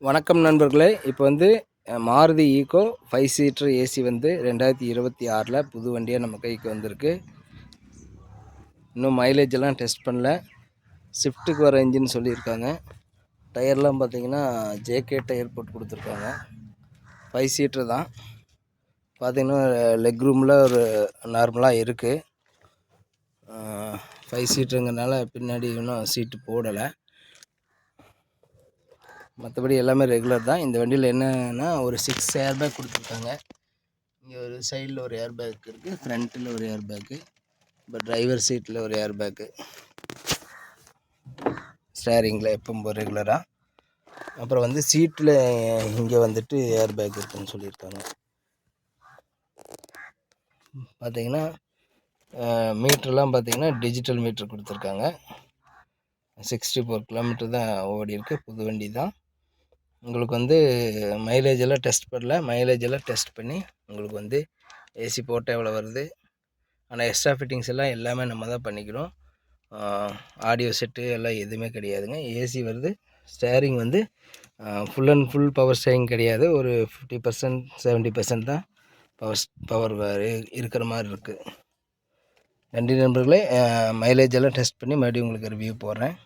வணக்கம் நண்பர்களே. இப்போ வந்து மாருதி ஈகோ 5 சீட்டர் ஏசி வந்து 2026ல் புது வண்டியாக நம்ம கைக்கு வந்திருக்கு. இன்னும் மைலேஜ் எல்லாம் டெஸ்ட் பண்ணல. ஸ்விஃப்ட்டுக்கு வர இன்ஜின் சொல்லியிருக்காங்க. டயர்லாம் பார்த்தீங்கன்னா ஜேகே டயர் போட்டு கொடுத்துருக்காங்க. 5 சீட்டர் தான். பார்த்தீங்கன்னா லெக் ரூமில் ஒரு நார்மலாக இருக்குது. 5 சீட்டருங்கிறனால பின்னாடி இன்னும் சீட்டு போடலை. மற்றபடி எல்லாமே ரெகுலர் தான். இந்த வண்டியில் என்னென்னா ஒரு 6 ஏர் பேக் கொடுத்துருக்காங்க. இங்கே ஒரு சைடில் ஒரு ஏர் பேக் இருக்குது, ஃப்ரண்ட்டில் ஒரு ஏர் பேக்கு, இப்போ டிரைவர் சீட்டில் ஒரு ஏர் பேக்கு, ஸ்டேரிங்கில் எப்போ ரெகுலராக. அப்புறம் வந்து சீட்டில் இங்கே வந்துட்டு ஏர் பேக் இருக்குதுன்னு சொல்லியிருக்காங்க. பார்த்திங்கன்னா மீட்டர்லாம் பார்த்திங்கன்னா டிஜிட்டல் மீட்டர் கொடுத்துருக்காங்க. 64 கிலோமீட்டர் தான் ஓடி இருக்குது. புது வண்டி தான். உங்களுக்கு வந்து மைலேஜ் எல்லாம் டெஸ்ட் பண்ணல. மைலேஜ் எல்லாம் டெஸ்ட் பண்ணி உங்களுக்கு வந்து ஏசி போட்டால் எவ்வளோ வருது. ஆனால் எக்ஸ்ட்ரா ஃபிட்டிங்ஸ் எல்லாம் எல்லாமே நம்ம தான் பண்ணிக்கிறோம். ஆடியோ செட்டு எல்லாம் எதுவுமே கிடையாதுங்க. ஏசி வருது. ஸ்டேரிங் வந்து full and full power steering கிடையாது. ஒரு 50% 70% தான் பவர் இருக்கிற மாதிரி இருக்குது. நன்றி நண்பர்களே. மைலேஜ் எல்லாம் டெஸ்ட் பண்ணி மறுபடியும் உங்களுக்கு ரிவ்யூ போடுறேன்.